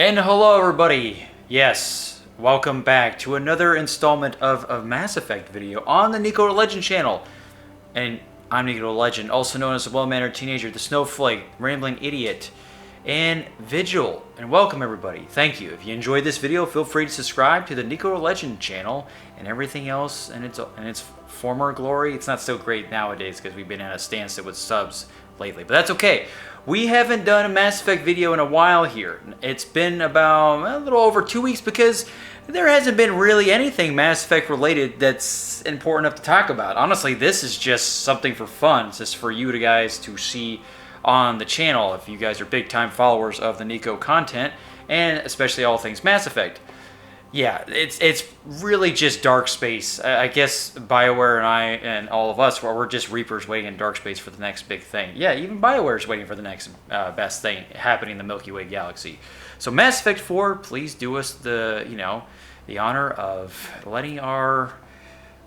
And hello everybody! Yes, welcome back to another installment of a Mass Effect video on the NikoTheLegend channel. And I'm NikoTheLegend, also known as the well-mannered teenager, the snowflake, rambling idiot, and Vigil. And welcome everybody. Thank you. If you enjoyed this video, feel free to subscribe to the NikoTheLegend channel and everything else in its former glory. It's not so great nowadays because we've been at a standstill with subs lately, but that's okay. We haven't done a Mass Effect video in a while here. It's been about a little over 2 weeks because there hasn't been really anything Mass Effect related that's important enough to talk about. Honestly, this is just something for fun. It's just for you guys to see on the channel if you guys are big time followers of the Nico content and especially all things Mass Effect. Yeah, it's really just dark space. I guess BioWare and I and all of us, we're just Reapers waiting in dark space for the next big thing. Yeah, even BioWare is waiting for the next best thing happening in the Milky Way galaxy. So Mass Effect 4, please do us the honor of letting our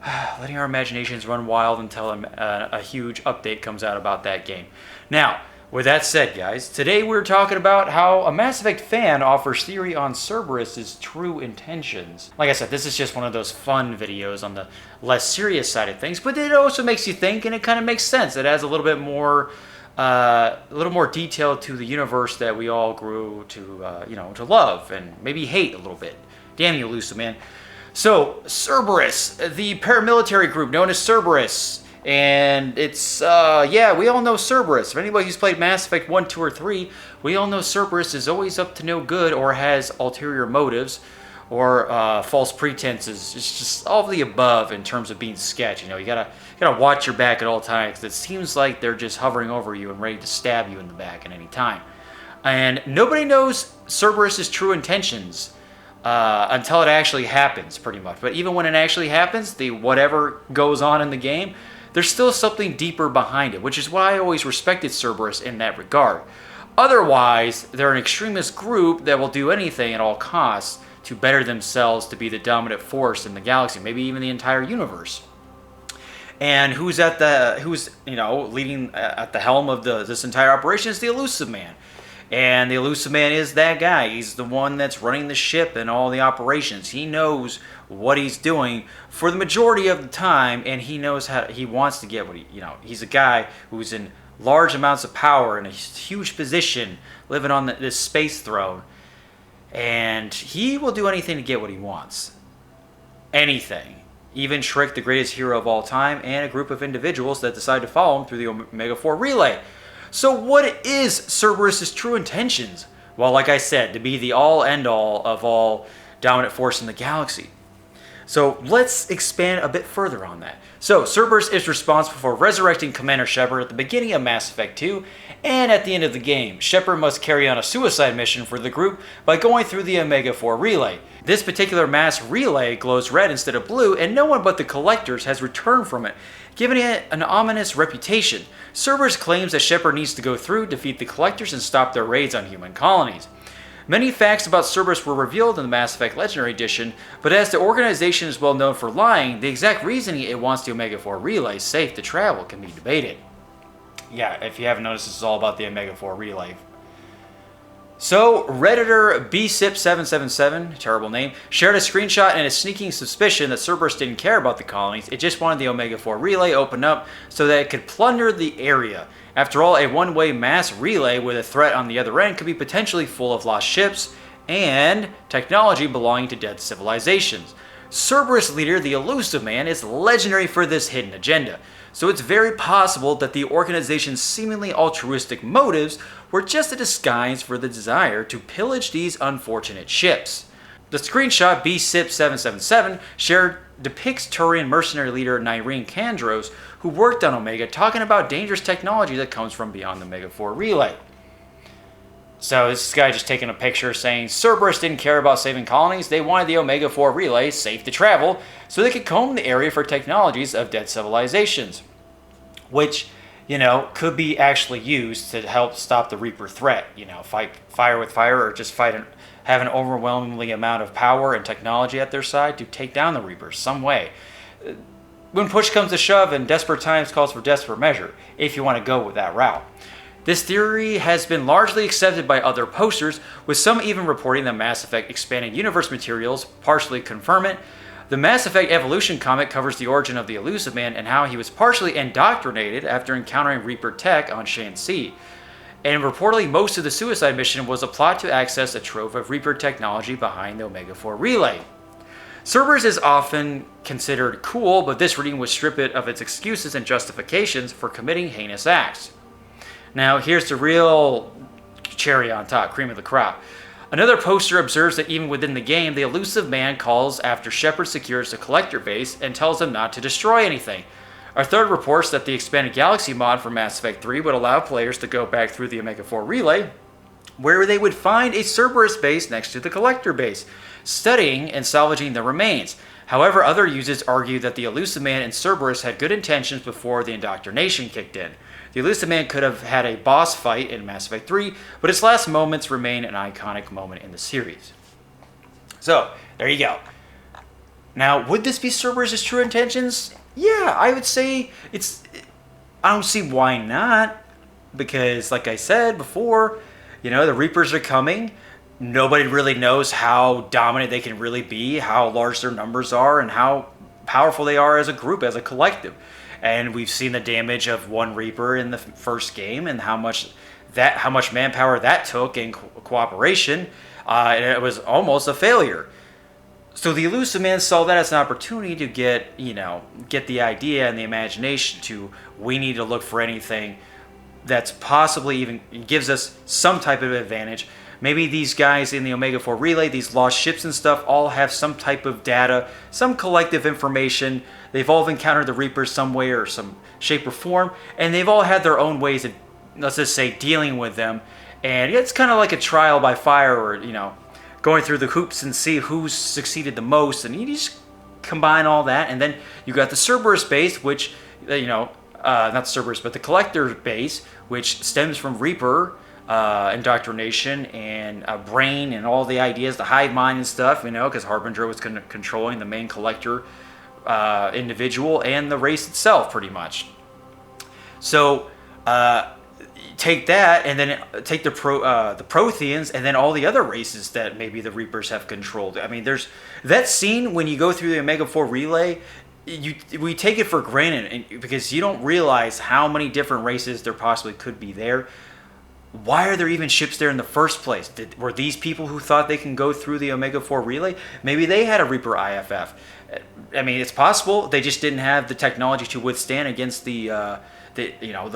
imaginations run wild until a huge update comes out about that game. Now, with that said, guys, today we're talking about how a Mass Effect fan offers theory on Cerberus' true intentions. Like I said, this is just one of those fun videos on the less serious side of things, but it also makes you think, and it kind of makes sense. It adds a little bit more, detail to the universe that we all grew to, to love and maybe hate a little bit. Damn you, Elusive Man. So, Cerberus, the paramilitary group known as Cerberus. And it's, we all know Cerberus. For anybody who's played Mass Effect 1, 2, or 3, we all know Cerberus is always up to no good or has ulterior motives or false pretenses. It's just all of the above in terms of being sketch. You know, you gotta watch your back at all times. It seems like they're just hovering over you and ready to stab you in the back at any time. And nobody knows Cerberus' true intentions until it actually happens, pretty much. But even when it actually happens, whatever goes on in the game, there's still something deeper behind it, which is why I always respected Cerberus in that regard. Otherwise, they're an extremist group that will do anything at all costs to better themselves to be the dominant force in the galaxy, maybe even the entire universe. And who's leading at the helm of this entire operation is the Elusive Man. And the Elusive Man is that guy. He's the one that's running the ship and all the operations. He knows what he's doing for the majority of the time, and he knows he wants to get what he's a guy who's in large amounts of power in a huge position, living on this space throne, and he will do anything to get what he wants. Anything. Even trick the greatest hero of all time and a group of individuals that decide to follow him through the Omega-4 relay. So what is Cerberus' true intentions? Well, like I said, to be the all-end-all of all dominant force in the galaxy. So let's expand a bit further on that. So Cerberus is responsible for resurrecting Commander Shepard at the beginning of Mass Effect 2 and at the end of the game. Shepard must carry on a suicide mission for the group by going through the Omega-4 relay. This particular mass relay glows red instead of blue, and no one but the Collectors has returned from it, giving it an ominous reputation. Cerberus claims that Shepard needs to go through, defeat the Collectors, and stop their raids on human colonies. Many facts about Cerberus were revealed in the Mass Effect Legendary Edition, but as the organization is well known for lying, the exact reasoning it wants the Omega-4 relay safe to travel can be debated. Yeah, if you haven't noticed, this is all about the Omega-4 relay. So, Redditor BSIP777, terrible name, shared a screenshot and a sneaking suspicion that Cerberus didn't care about the colonies. It just wanted the Omega-4 relay opened up so that it could plunder the area. After all, a one-way mass relay with a threat on the other end could be potentially full of lost ships and technology belonging to dead civilizations. Cerberus leader, the Elusive Man, is legendary for this hidden agenda. So it's very possible that the organization's seemingly altruistic motives were just a disguise for the desire to pillage these unfortunate ships. The screenshot BSIP777 shared depicts Turian mercenary leader Nyreen Kandros, who worked on Omega, talking about dangerous technology that comes from beyond the Omega-4 relay. So this guy just taking a picture saying Cerberus didn't care about saving colonies, they wanted the Omega-4 relay safe to travel so they could comb the area for technologies of dead civilizations. Which, could be actually used to help stop the Reaper threat. Fight fire with fire or just have an overwhelmingly amount of power and technology at their side to take down the Reapers some way. When push comes to shove and desperate times calls for desperate measure, if you want to go with that route. This theory has been largely accepted by other posters, with some even reporting that Mass Effect Expanded Universe materials partially confirm it. The Mass Effect Evolution comic covers the origin of the Elusive Man and how he was partially indoctrinated after encountering Reaper tech on Shanxi. And reportedly, most of the suicide mission was a plot to access a trove of Reaper technology behind the Omega-4 relay. Cerberus is often considered cool, but this reading would strip it of its excuses and justifications for committing heinous acts. Now, here's the real cherry on top, cream of the crop. Another poster observes that even within the game, the Elusive Man calls after Shepard secures the Collector base and tells him not to destroy anything. Our third reports that the Expanded Galaxy mod for Mass Effect 3 would allow players to go back through the Omega-4 relay, where they would find a Cerberus base next to the Collector base, studying and salvaging the remains. However, other users argue that the Elusive Man and Cerberus had good intentions before the indoctrination kicked in. The Elusive Man could have had a boss fight in Mass Effect 3, but its last moments remain an iconic moment in the series. So, there you go. Now, would this be Cerberus' true intentions? Yeah, I would say I don't see why not, because like I said before, the Reapers are coming. Nobody really knows how dominant they can really be, how large their numbers are, and how powerful they are as a group, as a collective. And we've seen the damage of one Reaper in the first game, and how much manpower that took in cooperation. And it was almost a failure. So the Elusive Man saw that as an opportunity to get the idea and the imagination to, we need to look for anything that's possibly even gives us some type of advantage. Maybe these guys in the Omega-4 relay, these lost ships and stuff, all have some type of data, some collective information. They've all encountered the Reapers some way or some shape or form, and they've all had their own ways of, let's just say, dealing with them. And it's kind of like a trial by fire, or, going through the hoops and see who's succeeded the most. And you just combine all that, and then you got the Cerberus base, which, not Cerberus, but the Collector base, which stems from Reaper indoctrination and brain and all the ideas, the hive mind and stuff, because Harbinger was controlling the main Collector individual and the race itself, pretty much. So take that, and then take the Protheans, and then all the other races that maybe the Reapers have controlled. I mean, there's that scene when you go through the Omega-4 relay. We take it for granted because you don't realize how many different races there possibly could be there. Why are there even ships there in the first place? Were these people who thought they can go through the Omega-4 relay? Maybe they had a Reaper IFF. I mean, it's possible they just didn't have the technology to withstand against the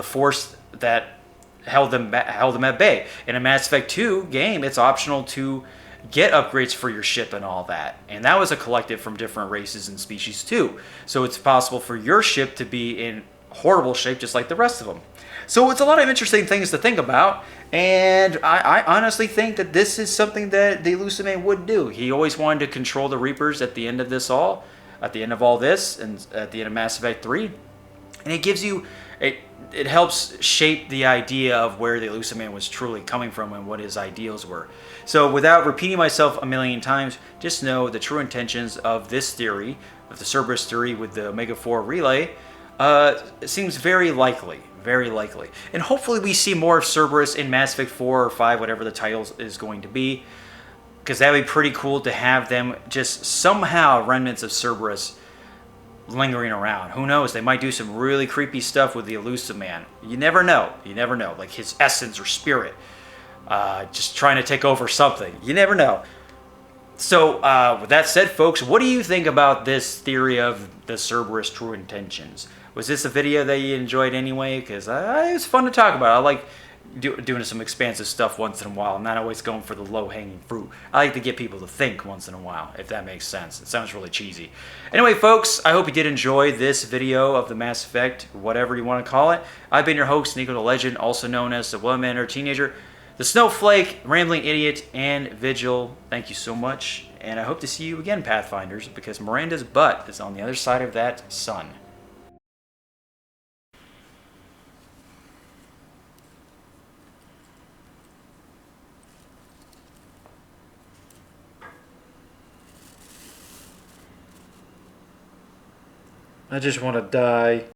force that held them at bay. In a Mass Effect 2 game, it's optional to get upgrades for your ship and all that. And that was a collective from different races and species too. So it's possible for your ship to be in horrible shape just like the rest of them. So it's a lot of interesting things to think about, and I honestly think that this is something that the Elusive Man would do. He always wanted to control the Reapers at the end of at the end of all this, and at the end of Mass Effect 3. And it gives you, it helps shape the idea of where the Elusive Man was truly coming from and what his ideals were. So without repeating myself a million times, just know the true intentions of this theory, of the Cerberus theory with the Omega-4 relay, seems very likely. Very likely. And hopefully we see more of Cerberus in Mass Effect 4 or 5, whatever the title is going to be. Because that would be pretty cool to have them just somehow, remnants of Cerberus, lingering around. Who knows? They might do some really creepy stuff with the Elusive Man. You never know. You never know. Like his essence or spirit. Just trying to take over something. You never know. So, with that said, folks, what do you think about this theory of the Cerberus true intentions? Was this a video that you enjoyed anyway? Because it was fun to talk about. I like doing some expansive stuff once in a while. I'm not always going for the low-hanging fruit. I like to get people to think once in a while, if that makes sense. It sounds really cheesy. Anyway, folks, I hope you did enjoy this video of the Mass Effect, whatever you want to call it. I've been your host, NikoTheLegend, also known as the well-mannered teenager, the Snowflake, Rambling Idiot, and Vigil. Thank you so much, and I hope to see you again, Pathfinders, because Miranda's butt is on the other side of that sun. I just want to die.